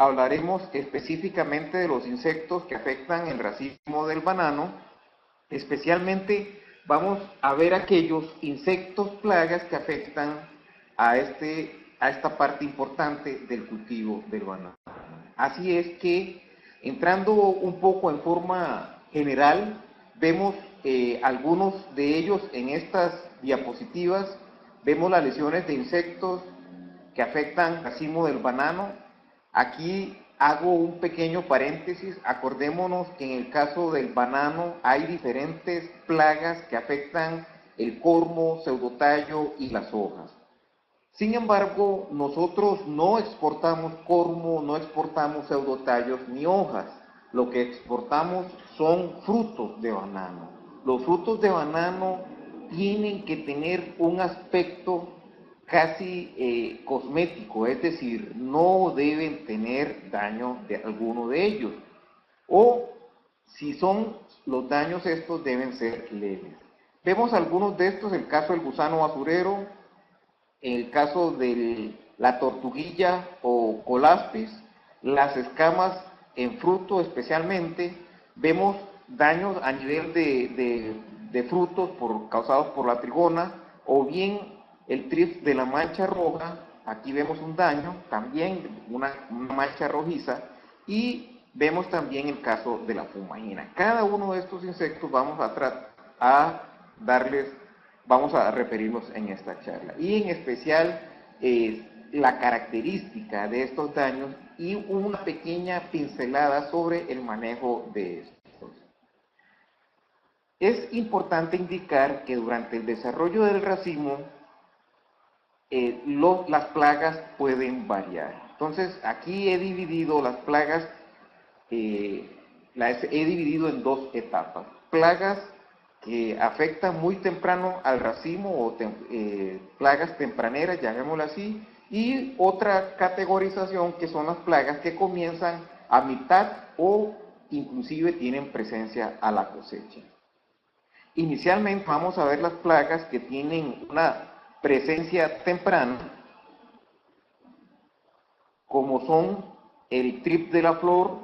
hablaremos específicamente de los insectos que afectan el racimo del banano. Especialmente vamos a ver aquellos insectos plagas que afectan a esta parte importante del cultivo del banano. Así es que, entrando un poco en forma general, vemos algunos de ellos en estas diapositivas. Vemos las lesiones de insectos que afectan el racimo del banano. Aquí hago un pequeño paréntesis. Acordémonos que en el caso del banano hay diferentes plagas que afectan el cormo, pseudotallo y las hojas. Sin embargo, nosotros no exportamos cormo, no exportamos pseudotallos ni hojas. Lo que exportamos son frutos de banano. Los frutos de banano tienen que tener un aspecto casi cosmético, es decir, no deben tener daño de alguno de ellos. O si son los daños estos deben ser leves. Vemos algunos de estos, el caso del gusano basurero, el caso de la tortuguilla o colaspis, las escamas en fruto especialmente. Vemos daños a nivel de frutos causados por la trigona, o bien el trips de la mancha roja. Aquí vemos un daño, también una mancha rojiza, y vemos también el caso de la fumagina. Cada uno de estos insectos vamos vamos a referirnos en esta charla, y en especial la característica de estos daños y una pequeña pincelada sobre el manejo de estos. Es importante indicar que durante el desarrollo del racimo las plagas pueden variar. Entonces aquí he dividido las plagas, las he dividido en dos etapas. Plagas que afectan muy temprano al racimo, o plagas tempraneras, llamémoslo así, y otra categorización que son las plagas que comienzan a mitad o inclusive tienen presencia a la cosecha. Inicialmente vamos a ver las plagas que tienen una presencia temprana, como son el trip de la flor,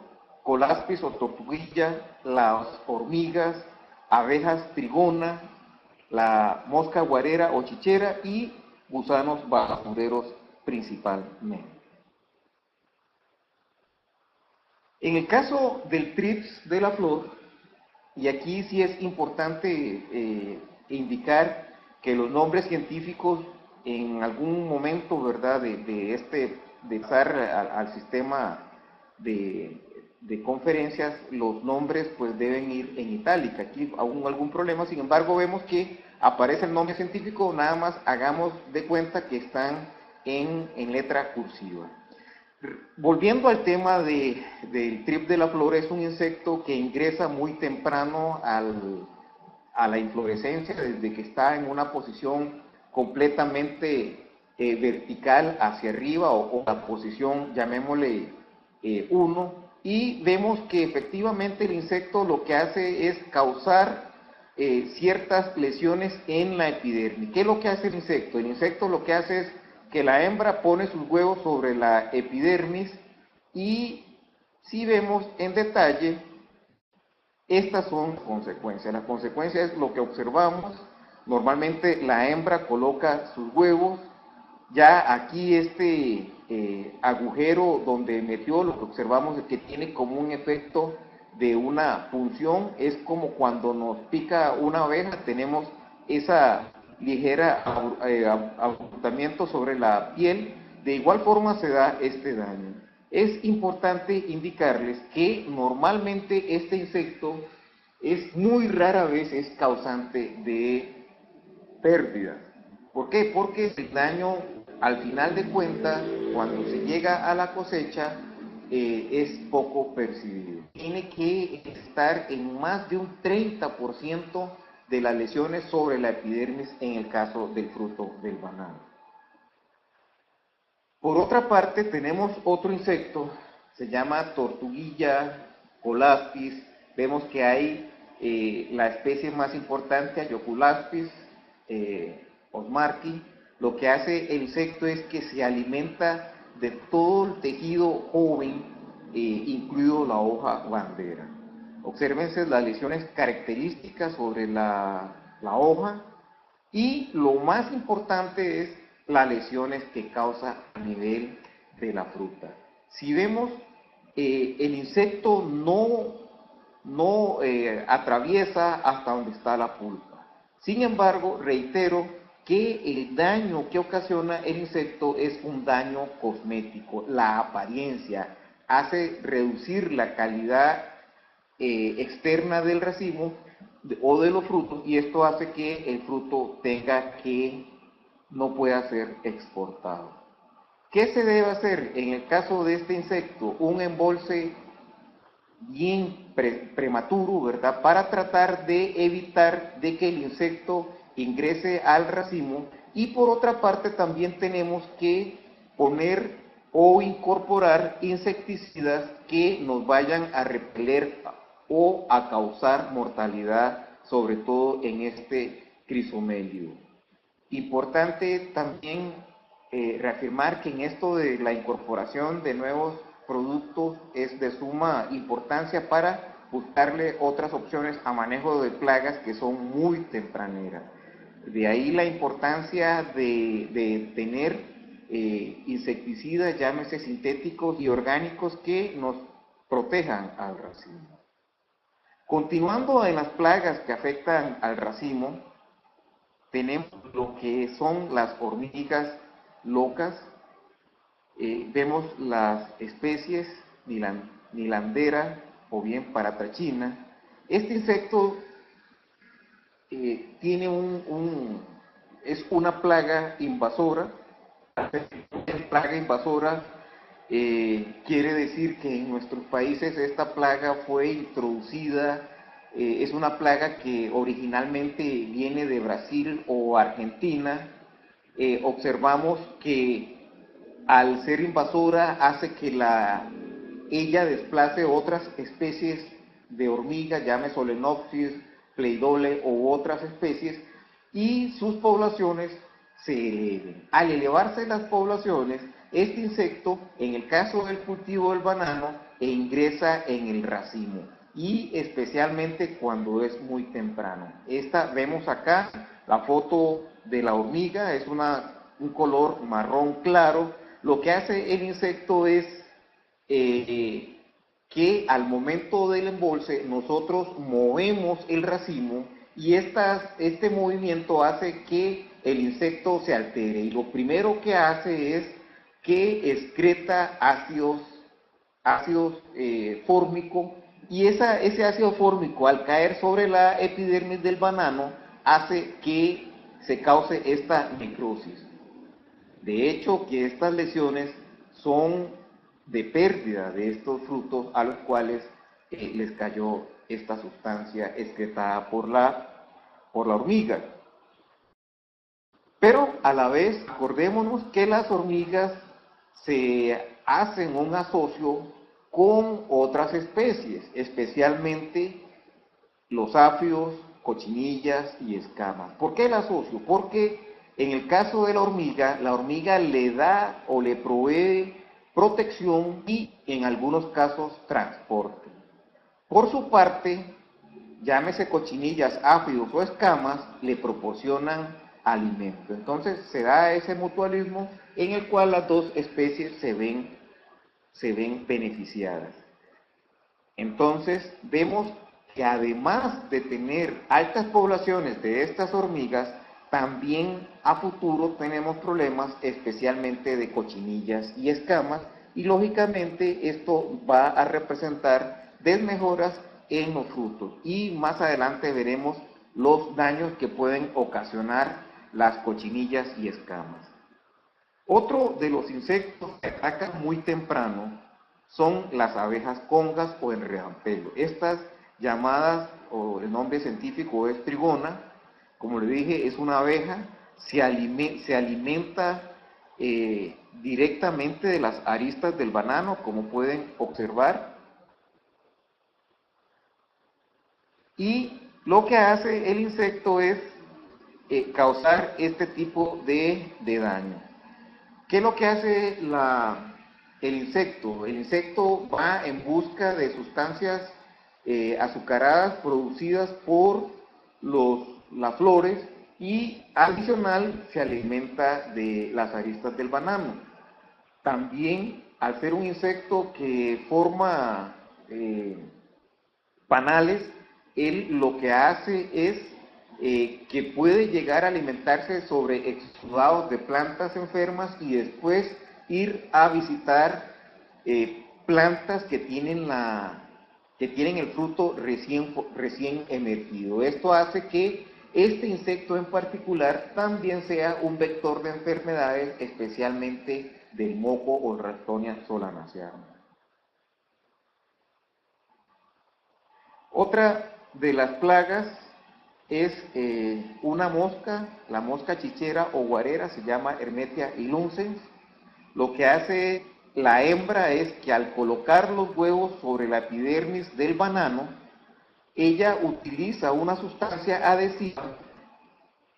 colaspis o tortuguilla, las hormigas, abejas trigona, la mosca guarera o chichera y gusanos basureros principalmente. En el caso del trips de la flor, y aquí sí es importante indicar que los nombres científicos en algún momento, ¿verdad?, de pasar al sistema de conferencias, los nombres pues deben ir en itálica. Aquí aún algún problema, sin embargo vemos que aparece el nombre científico, nada más hagamos de cuenta que están en letra cursiva. Volviendo al tema del trip de la flor, es un insecto que ingresa muy temprano a la inflorescencia, desde que está en una posición completamente vertical hacia arriba, o la posición, llamémosle 1, y vemos que efectivamente el insecto lo que hace es causar ciertas lesiones en la epidermis. ¿Qué es lo que hace el insecto? El insecto lo que hace es que la hembra pone sus huevos sobre la epidermis, y si vemos en detalle, estas son las consecuencias. La consecuencia es lo que observamos. Normalmente la hembra coloca sus huevos. Ya aquí agujero donde metió, lo que observamos es que tiene como un efecto de una punción. Es como cuando nos pica una abeja, tenemos esa ligera abultamiento sobre la piel. De igual forma se da este daño. Es importante indicarles que normalmente este insecto es muy rara vez es causante de pérdida. ¿Por qué? Porque el daño, al final de cuentas, cuando se llega a la cosecha, es poco percibido. Tiene que estar en más de un 30% de las lesiones sobre la epidermis en el caso del fruto del banano. Por otra parte, tenemos otro insecto, se llama tortuguilla, colaspis. Vemos que hay la especie más importante, Aeoculaspis osmarki. Lo que hace el insecto es que se alimenta de todo el tejido joven, incluido la hoja bandera. Obsérvense las lesiones características sobre la hoja y lo más importante es las lesiones que causa a nivel de la fruta. Si vemos, el insecto no atraviesa hasta donde está la pulpa. Sin embargo, reitero que el daño que ocasiona el insecto es un daño cosmético. La apariencia hace reducir la calidad externa del racimo o de los frutos, y esto hace que el fruto no pueda ser exportado. ¿Qué se debe hacer en el caso de este insecto? Un embolse bien prematuro, ¿verdad? Para tratar de evitar de que el insecto ingrese al racimo, y por otra parte también tenemos que poner o incorporar insecticidas que nos vayan a repeler o a causar mortalidad, sobre todo en este crisomélido. Importante también reafirmar que en esto de la incorporación de nuevos productos es de suma importancia para buscarle otras opciones a manejo de plagas que son muy tempraneras. De ahí la importancia de tener insecticidas, llámese sintéticos y orgánicos, que nos protejan al racimo. Continuando en las plagas que afectan al racimo, tenemos lo que son las hormigas locas. Vemos las especies Nilandera o bien Paratrachina. Este insecto es una plaga invasora. Plaga invasora quiere decir que en nuestros países esta plaga fue introducida. Es una plaga que originalmente viene de Brasil o Argentina. Observamos que al ser invasora hace que ella desplace otras especies de hormigas, llame Solenopsis, Pleidole u otras especies, y sus poblaciones se eleven. Al elevarse las poblaciones, este insecto, en el caso del cultivo del banano, ingresa en el racimo, y especialmente cuando es muy temprano. Vemos acá la foto de la hormiga, es un color marrón claro. Lo que hace el insecto es que al momento del embolse nosotros movemos el racimo, y este movimiento hace que el insecto se altere, y lo primero que hace es que excreta ácidos fórmico, y ese ácido fórmico, al caer sobre la epidermis del banano, hace que se cause esta necrosis. De hecho, que estas lesiones son de pérdida de estos frutos a los cuales les cayó esta sustancia excretada por la hormiga. Pero a la vez, acordémonos que las hormigas se hacen un asocio con otras especies, especialmente los áfidos, cochinillas y escamas. ¿Por qué el asocio? Porque en el caso de la hormiga le da o le provee protección y en algunos casos transporte. Por su parte, llámese cochinillas, áfidos o escamas, le proporcionan alimento. Entonces se da ese mutualismo en el cual las dos especies se ven beneficiadas. Entonces vemos que además de tener altas poblaciones de estas hormigas, también a futuro tenemos problemas especialmente de cochinillas y escamas, y lógicamente esto va a representar desmejoras en los frutos, y más adelante veremos los daños que pueden ocasionar las cochinillas y escamas. Otro de los insectos que atacan muy temprano son las abejas congas o enredampelo. Estas llamadas, o el nombre científico es trigona, como le dije, es una abeja, se alimenta directamente de las aristas del banano, como pueden observar, y lo que hace el insecto es causar este tipo de daño. ¿Qué es lo que hace el insecto? El insecto va en busca de sustancias azucaradas producidas por las flores y adicional se alimenta de las aristas del banano. También, al ser un insecto que forma panales, él lo que hace es que puede llegar a alimentarse sobre exudados de plantas enfermas y después ir a visitar plantas que tienen el fruto recién emergido. Esto hace que este insecto en particular también sea un vector de enfermedades, especialmente del moco o Ralstonia solanaceae. Otra de las plagas es una mosca, la mosca chichera o guarera, se llama Hermetia ilunzens. Lo que hace la hembra es que al colocar los huevos sobre la epidermis del banano, ella utiliza una sustancia adhesiva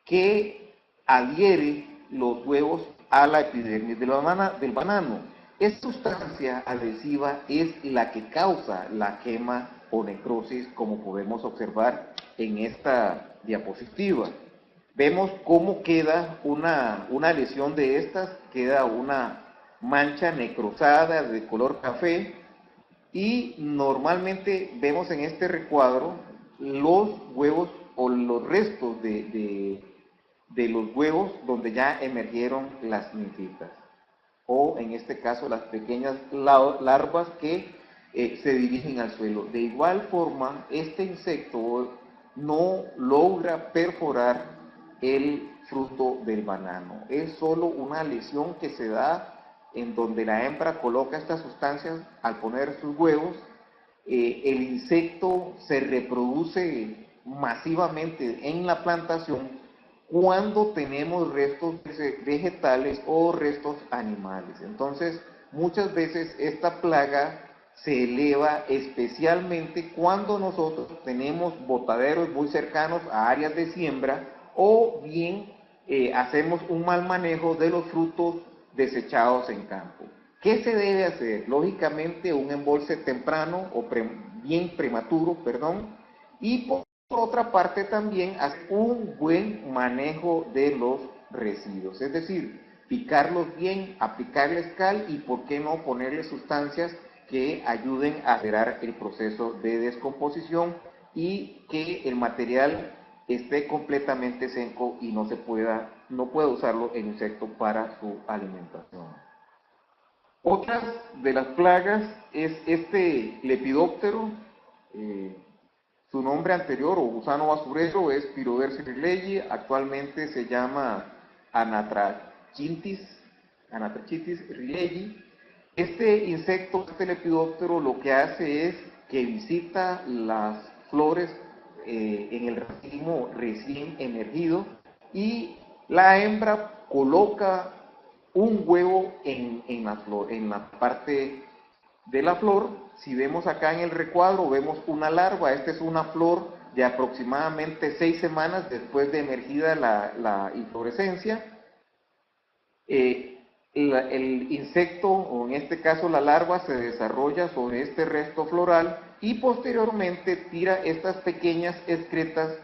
que adhiere los huevos a la epidermis del banano. Esta sustancia adhesiva es la que causa la quema o necrosis, como podemos observar en esta diapositiva. Vemos cómo queda una lesión de estas, queda una mancha necrosada de color café, y normalmente vemos en este recuadro los huevos o los restos de los huevos donde ya emergieron las ninfitas, o en este caso las pequeñas larvas que se dirigen al suelo. De igual forma, este insecto no logra perforar el fruto del banano. Es solo una lesión que se da en donde la hembra coloca estas sustancias al poner sus huevos. El insecto se reproduce masivamente en la plantación cuando tenemos restos vegetales o restos animales. Entonces, muchas veces esta plaga se eleva especialmente cuando nosotros tenemos botaderos muy cercanos a áreas de siembra o bien hacemos un mal manejo de los frutos desechados en campo. ¿Qué se debe hacer? Lógicamente un embolse temprano o bien prematuro, y por otra parte también hacer un buen manejo de los residuos, es decir, picarlos bien, aplicarles cal y por qué no ponerle sustancias que ayuden a acelerar el proceso de descomposición y que el material esté completamente seco y no pueda usarlo el insecto para su alimentación. Otra de las plagas es este lepidóptero. Su nombre anterior o gusano basurero es Pyrodercis rileyii, actualmente se llama Anatrachitis rileyii. Este insecto, este lepidóptero, lo que hace es que visita las flores en el racimo recién emergido y la hembra coloca un huevo en la flor, en la parte de la flor. Si vemos acá en el recuadro, vemos una larva. Esta es una flor de aproximadamente 6 semanas después de emergida la inflorescencia. El insecto, o en este caso la larva, se desarrolla sobre este resto floral y posteriormente tira estas pequeñas excretas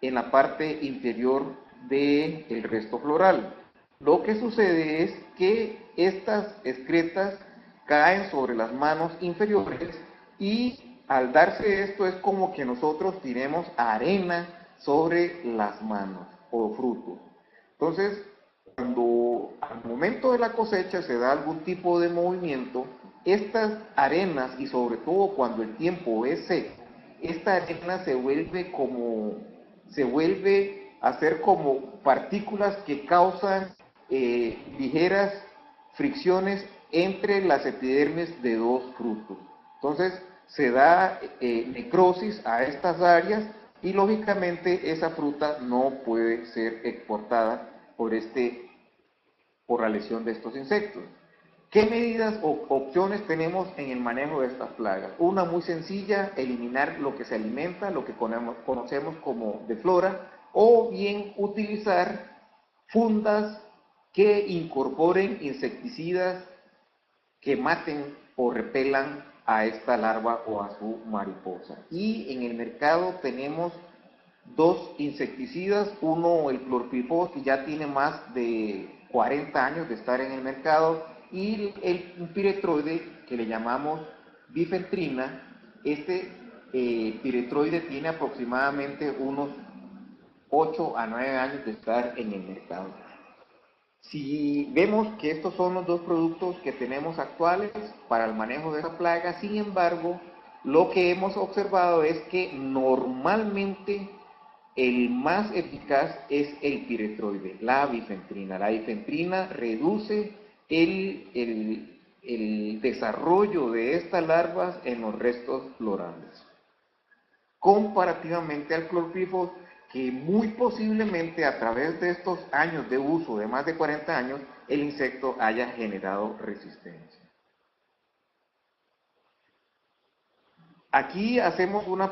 en la parte inferior del resto floral. Lo que sucede es que estas excretas caen sobre las manos inferiores y al darse esto es como que nosotros tiremos arena sobre las manos o frutos. Entonces, cuando al momento de la cosecha se da algún tipo de movimiento, estas arenas, y sobre todo cuando el tiempo es seco, esta arena se vuelve a ser como partículas que causan ligeras fricciones entre las epidermis de dos frutos. Entonces se da necrosis a estas áreas y lógicamente esa fruta no puede ser exportada por la lesión de estos insectos. ¿Qué medidas o opciones tenemos en el manejo de estas plagas? Una muy sencilla: eliminar lo que se alimenta, lo que conocemos como deflora, o bien utilizar fundas que incorporen insecticidas que maten o repelan a esta larva o a su mariposa. Y en el mercado tenemos dos insecticidas, uno el clorpirifos, que ya tiene más de 40 años de estar en el mercado, y un piretroide que le llamamos bifentrina. Este piretroide tiene aproximadamente unos 8 a 9 años de estar en el mercado. Si vemos que estos son los dos productos que tenemos actuales para el manejo de esa plaga, sin embargo, lo que hemos observado es que normalmente el más eficaz es el piretroide, la bifentrina. La bifentrina reduce el desarrollo de estas larvas en los restos florales, comparativamente al clorpirifos, que muy posiblemente a través de estos años de uso, de más de 40 años, el insecto haya generado resistencia. Aquí hacemos un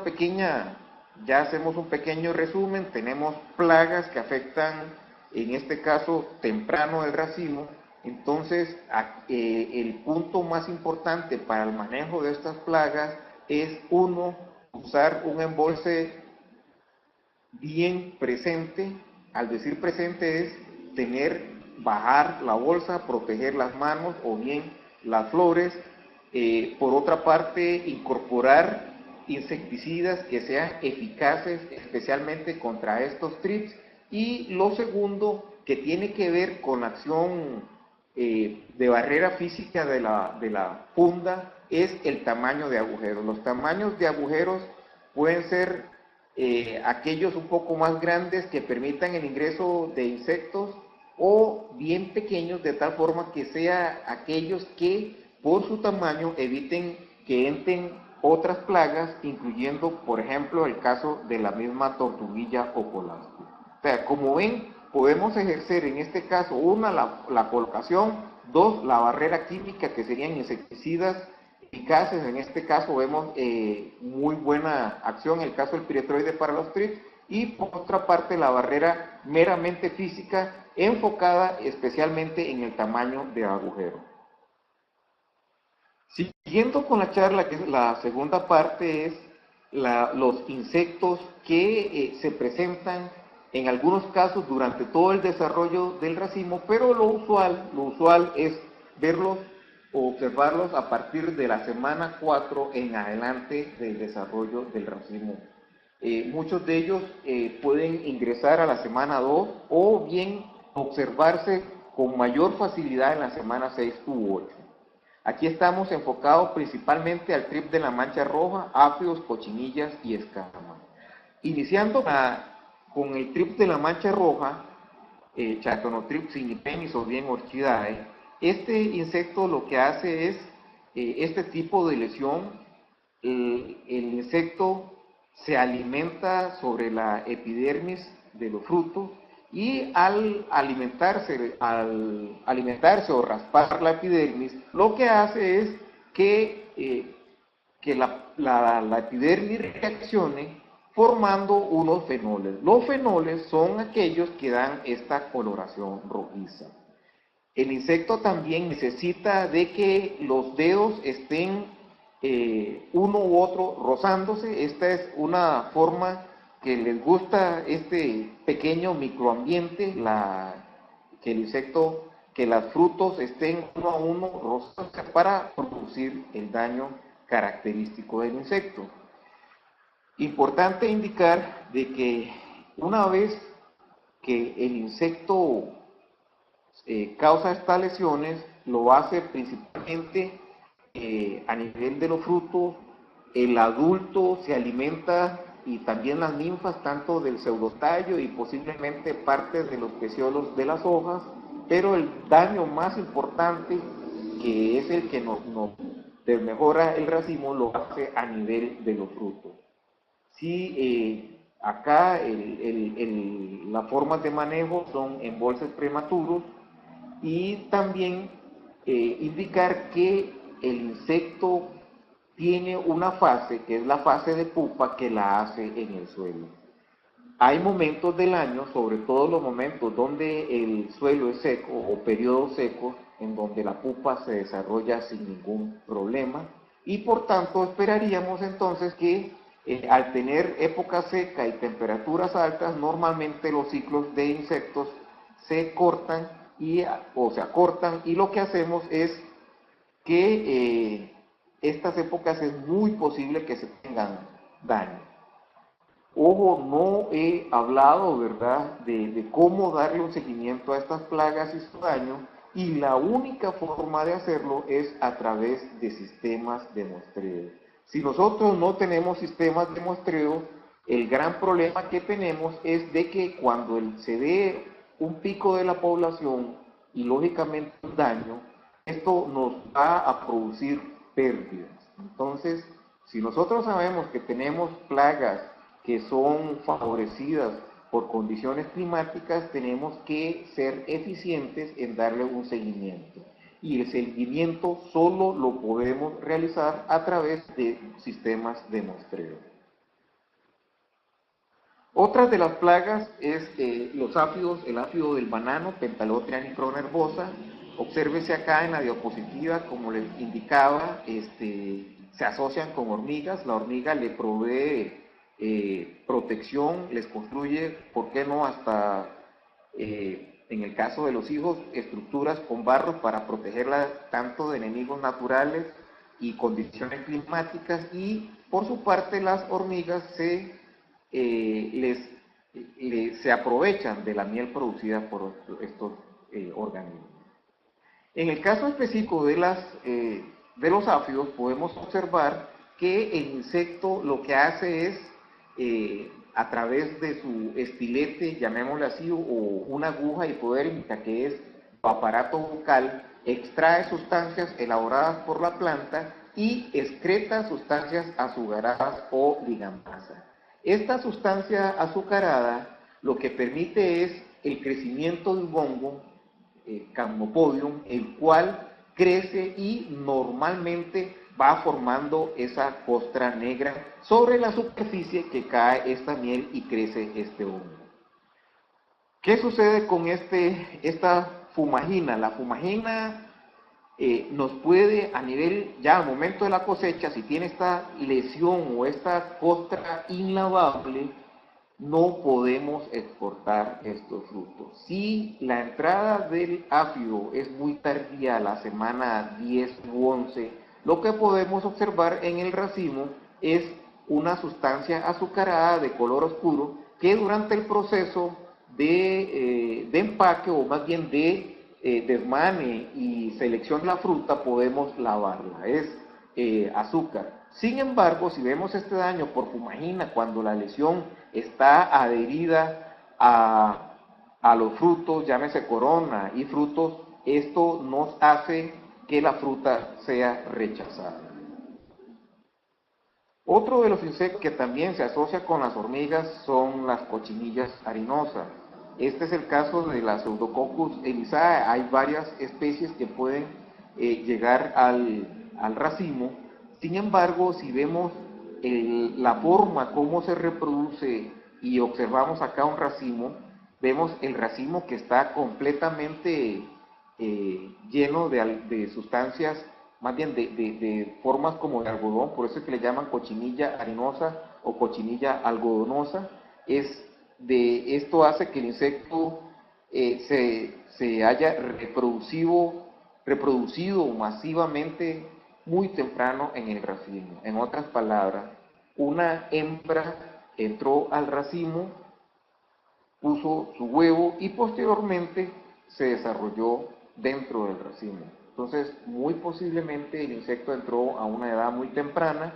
pequeño resumen. Tenemos plagas que afectan, en este caso, temprano el racimo. Entonces, el punto más importante para el manejo de estas plagas es, uno, usar un embolse bien presente. Al decir presente es bajar la bolsa, proteger las manos o bien las flores. Por otra parte, incorporar insecticidas que sean eficaces especialmente contra estos trips. Y lo segundo, que tiene que ver con la acción de barrera física de la funda, es el tamaño de agujeros. Los tamaños de agujeros pueden ser aquellos un poco más grandes que permitan el ingreso de insectos, o bien pequeños de tal forma que sea aquellos que por su tamaño eviten que entren otras plagas, incluyendo por ejemplo el caso de la misma tortuguilla ocolácea. O sea, como ven, podemos ejercer en este caso, una, la colocación, dos, la barrera química, que serían insecticidas eficaces. En este caso vemos muy buena acción en el caso del piretroide para los trips, y por otra parte la barrera meramente física, enfocada especialmente en el tamaño de agujero. Siguiendo con la charla, que es la segunda parte, es los insectos que se presentan en algunos casos durante todo el desarrollo del racimo, pero lo usual es verlos o observarlos a partir de la semana 4 en adelante del desarrollo del racimo. Muchos de ellos pueden ingresar a la semana 2 o bien observarse con mayor facilidad en la semana 6 u 8. Aquí estamos enfocados principalmente al trip de la mancha roja, áfidos, cochinillas y escamas. Iniciando con el trip de la mancha roja, Chaetonotrip signipenis o bien Orchidae. Este insecto lo que hace es este tipo de lesión. El insecto se alimenta sobre la epidermis de los frutos, y al alimentarse o raspar la epidermis, lo que hace es que la epidermis reaccione formando unos fenoles. Los fenoles son aquellos que dan esta coloración rojiza. El insecto también necesita de que los dedos estén uno u otro rozándose. Esta es una forma que les gusta este pequeño microambiente, que el insecto, que los frutos estén uno a uno rozándose para producir el daño característico del insecto. Importante indicar de que una vez que el insecto causa estas lesiones, lo hace principalmente a nivel de los frutos. El adulto se alimenta, y también las ninfas, tanto del pseudotallo y posiblemente parte de los peciolos de las hojas, pero el daño más importante, que es el que nos desmejora el racimo, lo hace a nivel de los frutos. Sí, acá las formas de manejo son embolses prematuros, y también indicar que el insecto tiene una fase, que es la fase de pupa, que la hace en el suelo. hay momentos del año, sobre todo los momentos donde el suelo es seco o periodos secos, en donde la pupa se desarrolla sin ningún problema y por tanto esperaríamos entonces que al tener época seca y temperaturas altas, normalmente los ciclos de insectos se cortan o se acortan y lo que hacemos es que estas épocas es muy posible que se tengan daño. Ojo, no he hablado, ¿verdad?, de cómo darle un seguimiento a estas plagas y su daño, y la única forma de hacerlo es a través de sistemas de muestreo. Si nosotros no tenemos sistemas de muestreo, el gran problema que tenemos es de que cuando se dé un pico de la población y lógicamente un daño, esto nos va a producir pérdidas. Entonces, si nosotros sabemos que tenemos plagas que son favorecidas por condiciones climáticas, tenemos que ser eficientes en darle un seguimiento. Y el seguimiento solo lo podemos realizar a través de sistemas de muestreo. Otra de las plagas es los áfidos, el áfido del banano, Pentalotria micronervosa. Obsérvese acá en la diapositiva, como les indicaba, se asocian con hormigas. La hormiga le provee protección, les construye, ¿por qué no?, hasta en el caso de los hijos, estructuras con barro para protegerla tanto de enemigos naturales y condiciones climáticas, y por su parte las hormigas se aprovechan de la miel producida por estos organismos. En el caso específico de los áfidos, podemos observar que el insecto lo que hace es, a través de su estilete, llamémosle así, o una aguja hipodérmica, que es su aparato bucal, extrae sustancias elaboradas por la planta y excreta sustancias azucaradas o ligamasas. Esta sustancia azucarada lo que permite es el crecimiento de un hongo, Capnopodium, el cual crece y normalmente va formando esa costra negra sobre la superficie que cae esta miel y crece este hongo. ¿Qué sucede con esta fumagina? La fumagina nos puede, a nivel, ya al momento de la cosecha, si tiene esta lesión o esta costra inlavable, no podemos exportar estos frutos. Si la entrada del áfido es muy tardía, la semana 10 u 11, lo que podemos observar en el racimo es una sustancia azucarada de color oscuro que durante el proceso de empaque, o más bien de desmane y selección de la fruta, podemos lavarla, es azúcar. Sin embargo, si vemos este daño por fumagina, cuando la lesión está adherida a los frutos, llámese corona y frutos, esto nos hace que la fruta sea rechazada. Otro de los insectos que también se asocia con las hormigas son las cochinillas harinosas. Este es el caso de la Pseudococcus elizae. Hay varias especies que pueden llegar al racimo. Sin embargo, si vemos la forma como se reproduce y observamos acá un racimo, vemos el racimo que está completamente lleno de sustancias, más bien de formas como de algodón, por eso es que le llaman cochinilla harinosa o cochinilla algodonosa. Esto hace que el insecto se haya reproducido masivamente muy temprano en el racimo. En otras palabras, una hembra entró al racimo, puso su huevo y posteriormente se desarrolló dentro del racimo. Entonces, muy posiblemente el insecto entró a una edad muy temprana.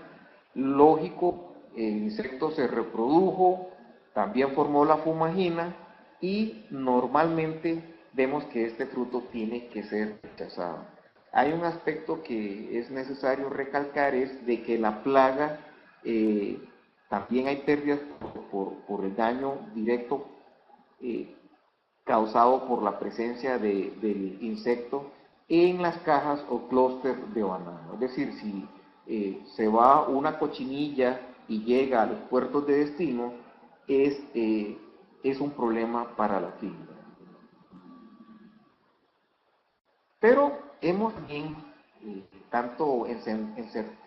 Lógico, el insecto se reprodujo, también formó la fumagina y normalmente vemos que este fruto tiene que ser rechazado. Hay un aspecto que es necesario recalcar, es de que la plaga, también hay pérdidas por el daño directo causado por la presencia del insecto en las cajas o clústeres de banano. Es decir, si se va una cochinilla y llega a los puertos de destino, es un problema para la fibra. Pero hemos bien, tanto en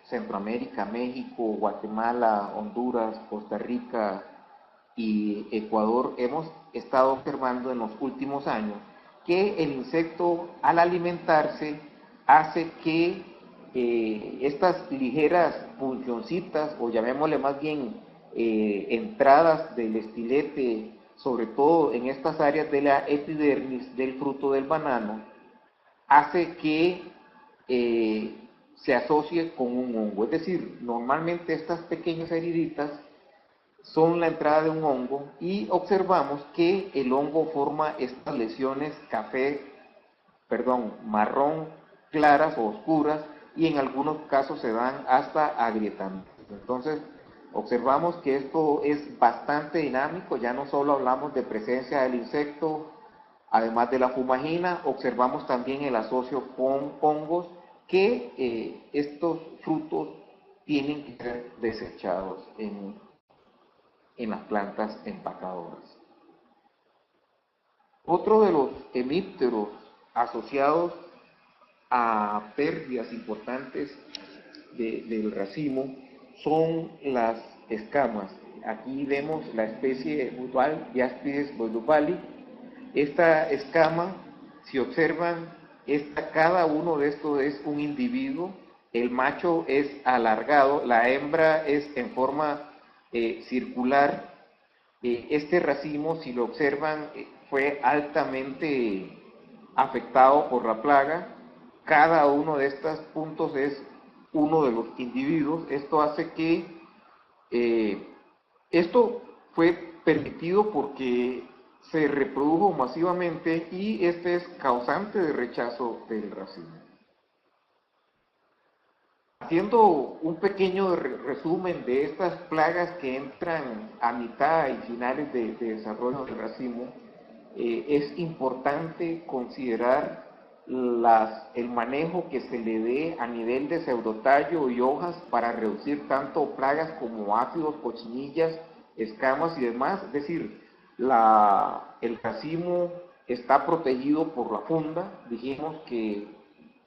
Centroamérica, México, Guatemala, Honduras, Costa Rica y Ecuador, hemos estado observando en los últimos años que el insecto al alimentarse hace que estas ligeras puncioncitas, o llamémosle más bien entradas del estilete, sobre todo en estas áreas de la epidermis del fruto del banano, hace que se asocie con un hongo. Es decir, normalmente estas pequeñas heriditas son la entrada de un hongo y observamos que el hongo forma estas lesiones marrón claras o oscuras, y en algunos casos se dan hasta agrietamientos. Entonces, observamos que esto es bastante dinámico, ya no solo hablamos de presencia del insecto, además de la fumagina, observamos también el asocio con hongos, que estos frutos tienen que ser desechados en las plantas empacadoras. Otro de los hemípteros asociados a pérdidas importantes del racimo son las escamas. Aquí vemos la especie Budval, Jaspides boydovali. Esta escama, si observan, cada uno de estos es un individuo. El macho es alargado, la hembra es en forma circular. Este racimo, si lo observan, fue altamente afectado por la plaga. Cada uno de estos puntos es uno de los individuos. Esto hace que esto fue permitido porque se reprodujo masivamente, y este es causante de rechazo del racimo. Haciendo un pequeño resumen de estas plagas que entran a mitad y finales de desarrollo del racimo, es importante considerar el manejo que se le dé a nivel de pseudotallo y hojas para reducir tanto plagas como áfidos, cochinillas, escamas y demás. Es decir, el racimo está protegido por la funda, dijimos que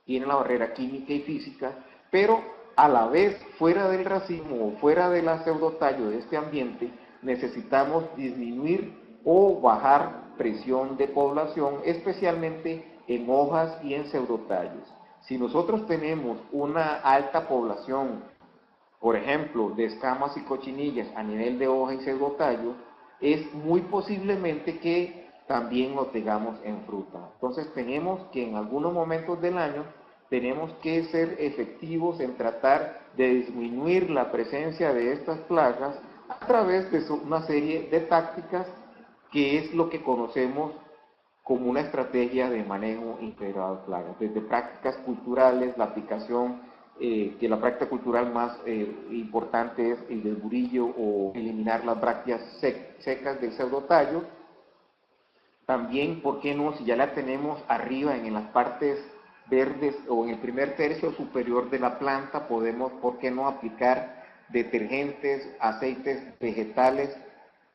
tiene la barrera química y física, pero a la vez, fuera del racimo o fuera de la pseudotallo de este ambiente, necesitamos disminuir o bajar presión de población, especialmente en hojas y en pseudotallos. Si nosotros tenemos una alta población, por ejemplo, de escamas y cochinillas a nivel de hoja y pseudotallo, es muy posiblemente que también lo tengamos en fruta. Entonces tenemos que en algunos momentos del año tenemos que ser efectivos en tratar de disminuir la presencia de estas plagas a través de una serie de tácticas, que es lo que conocemos como una estrategia de manejo integrado de plagas, desde prácticas culturales, la aplicación, que la práctica cultural más importante es el del burillo o eliminar las brácteas secas del pseudotallo. También, ¿por qué no? Si ya la tenemos arriba en las partes verdes o en el primer tercio superior de la planta, podemos, ¿por qué no?, aplicar detergentes, aceites vegetales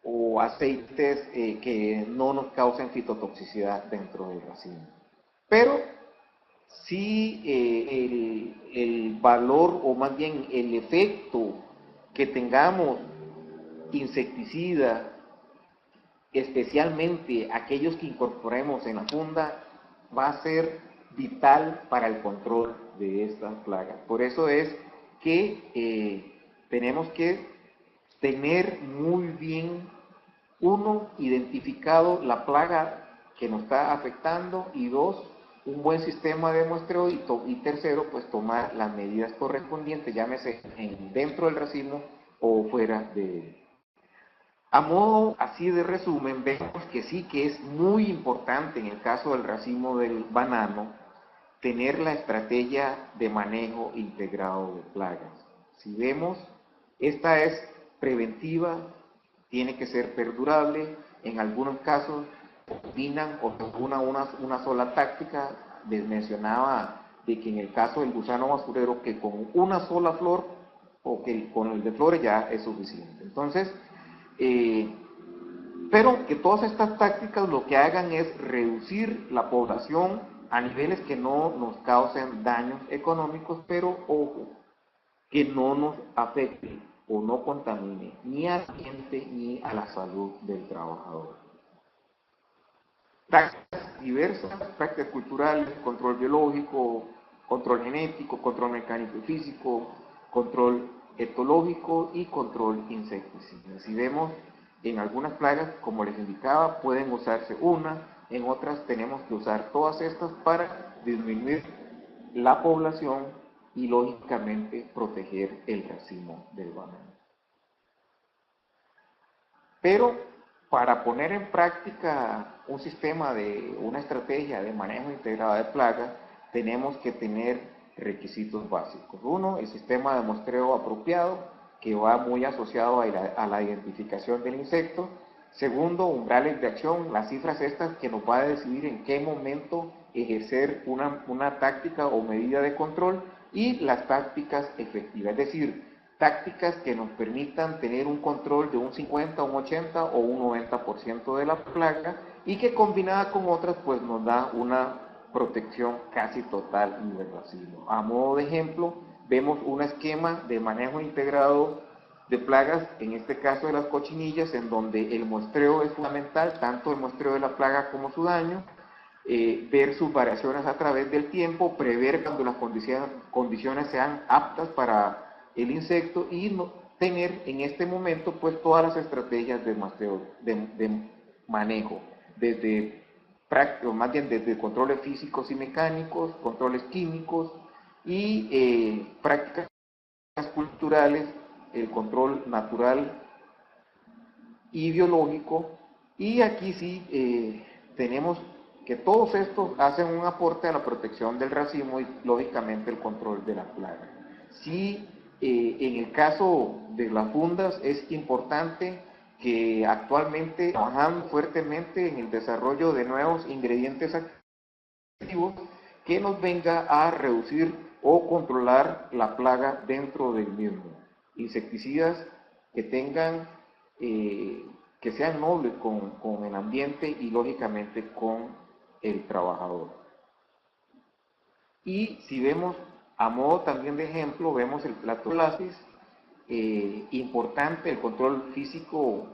o aceites que no nos causen fitotoxicidad dentro del racimo. Pero sí, el valor, o más bien el efecto que tengamos insecticida, especialmente aquellos que incorporemos en la funda, va a ser vital para el control de estas plagas. Por eso es que tenemos que tener muy bien, uno, identificado la plaga que nos está afectando, y dos, un buen sistema de muestreo, y tercero, pues tomar las medidas correspondientes, llámese dentro del racimo o fuera de él. A modo así de resumen, vemos que sí que es muy importante en el caso del racimo del banano tener la estrategia de manejo integrado de plagas. Si vemos, esta es preventiva, tiene que ser perdurable. En algunos casos combinan o se una sola táctica. Les mencionaba de que en el caso del gusano basurero, que con una sola flor o que con el de flores ya es suficiente. Entonces, pero que todas estas tácticas lo que hagan es reducir la población a niveles que no nos causen daños económicos, pero ojo, que no nos afecte o no contamine ni al ambiente ni a la salud del trabajador. Prácticas diversas, prácticas culturales, control biológico, control genético, control mecánico y físico, control etológico y control insecticida. Si vemos en algunas plagas, como les indicaba, pueden usarse una, en otras tenemos que usar todas estas para disminuir la población y lógicamente proteger el racimo del banano. Pero para poner en práctica un sistema una estrategia de manejo integrado de plagas, tenemos que tener requisitos básicos. Uno, el sistema de muestreo apropiado, que va muy asociado a la identificación del insecto. Segundo, umbrales de acción, las cifras estas que nos va a decidir en qué momento ejercer una táctica o medida de control, y las tácticas efectivas, es decir, tácticas que nos permitan tener un control de un 50, un 80 o un 90% de la plaga, y que combinada con otras pues nos da una protección casi total del racimo. A modo de ejemplo, vemos un esquema de manejo integrado de plagas, en este caso de las cochinillas, en donde el muestreo es fundamental, tanto el muestreo de la plaga como su daño, ver sus variaciones a través del tiempo, prever cuando las condiciones sean aptas para el insecto, y tener en este momento pues todas las estrategias de muestreo, de manejo, desde más bien desde controles físicos y mecánicos, controles químicos y prácticas culturales, el control natural y biológico. Y aquí sí tenemos que todos estos hacen un aporte a la protección del racimo y lógicamente el control de la plaga. Sí, en el caso de las fundas es importante que actualmente trabajamos fuertemente en el desarrollo de nuevos ingredientes activos que nos venga a reducir o controlar la plaga dentro del mismo. Insecticidas que tengan, que sean nobles con el ambiente y lógicamente con el trabajador. Y si vemos, a modo también de ejemplo, vemos el platolasis, importante el control físico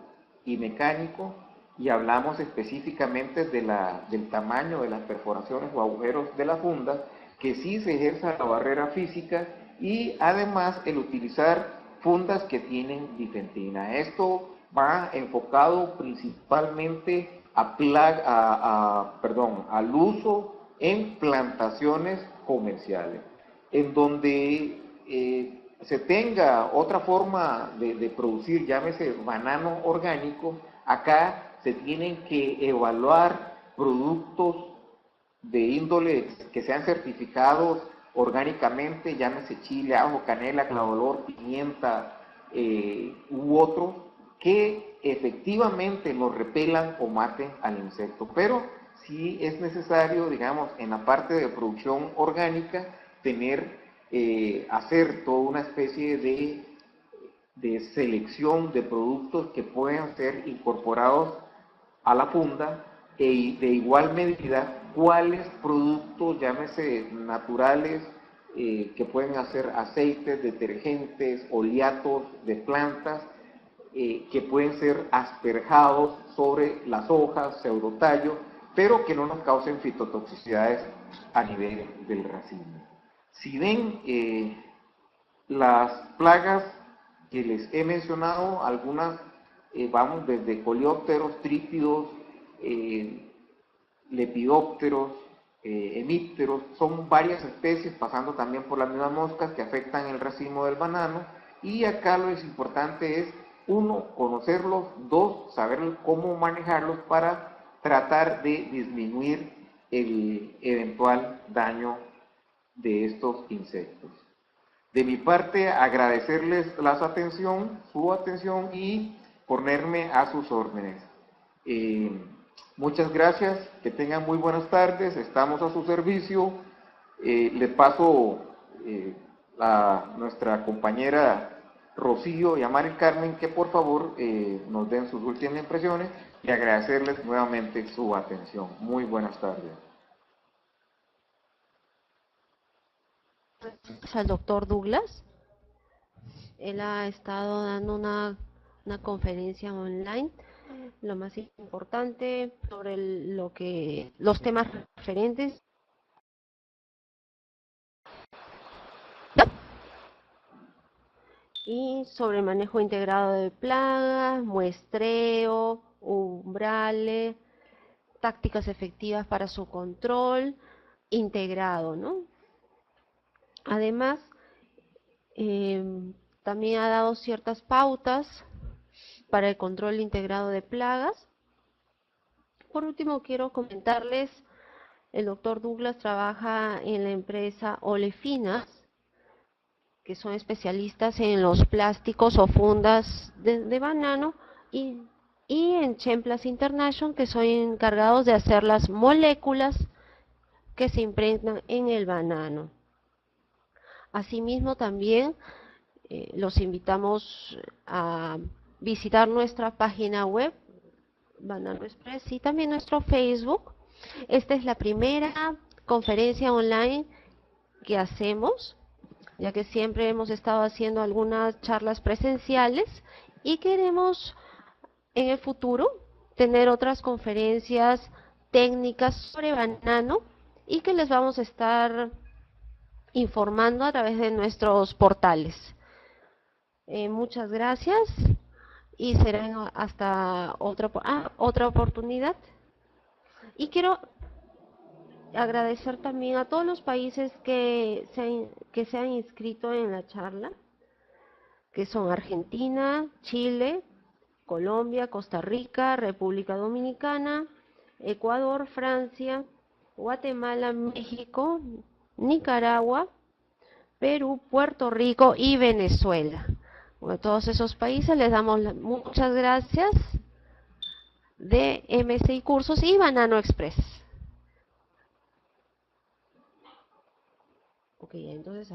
y mecánico, y hablamos específicamente del tamaño de las perforaciones o agujeros de la funda, que sí se ejerza la barrera física, y además el utilizar fundas que tienen difentina. Esto va enfocado principalmente al uso en plantaciones comerciales, en donde se tenga otra forma de producir, llámese banano orgánico. Acá se tienen que evaluar productos de índole que sean certificados orgánicamente, llámese chile, ajo, canela, clavolor, pimienta u otros, que efectivamente nos repelan o maten al insecto. Pero sí es necesario, digamos, en la parte de producción orgánica, hacer toda una especie de selección de productos que puedan ser incorporados a la funda, de igual medida cuáles productos, llámese naturales, que pueden hacer aceites, detergentes, oleatos de plantas, que pueden ser asperjados sobre las hojas, pseudotallo, pero que no nos causen fitotoxicidades a nivel del racimo. Si ven las plagas que les he mencionado, algunas vamos desde coleópteros, trípidos, lepidópteros, hemípteros, son varias especies, pasando también por las mismas moscas que afectan el racimo del banano. Y acá lo importante es, uno, conocerlos; dos, saber cómo manejarlos para tratar de disminuir el eventual daño de estos insectos. De mi parte, agradecerles su atención y ponerme a sus órdenes. Muchas gracias, que tengan muy buenas tardes, estamos a su servicio. Le paso a nuestra compañera Rocío y a Mari Carmen que por favor nos den sus últimas impresiones, y agradecerles nuevamente su atención. Muy buenas tardes. Al doctor Douglas. Él ha estado dando una conferencia online, lo más importante sobre los temas referentes y sobre manejo integrado de plagas, muestreo, umbrales, tácticas efectivas para su control integrado, ¿no? Además, también ha dado ciertas pautas para el control integrado de plagas. Por último, quiero comentarles, el doctor Douglas trabaja en la empresa Olefinas, que son especialistas en los plásticos o fundas de banano, y en Chemplas International, que son encargados de hacer las moléculas que se impregnan en el banano. Asimismo, también los invitamos a visitar nuestra página web, Banano Express, y también nuestro Facebook. Esta es la primera conferencia online que hacemos, ya que siempre hemos estado haciendo algunas charlas presenciales y queremos en el futuro tener otras conferencias técnicas sobre banano y que les vamos a estar informando a través de nuestros portales. Muchas gracias y será hasta otra oportunidad. Y quiero agradecer también a todos los países que se han inscrito en la charla, que son Argentina, Chile, Colombia, Costa Rica, República Dominicana, Ecuador, Francia, Guatemala, México, Nicaragua, Perú, Puerto Rico y Venezuela. Bueno, a todos esos países les damos muchas gracias de MSI Cursos y Banano Express. Ok, entonces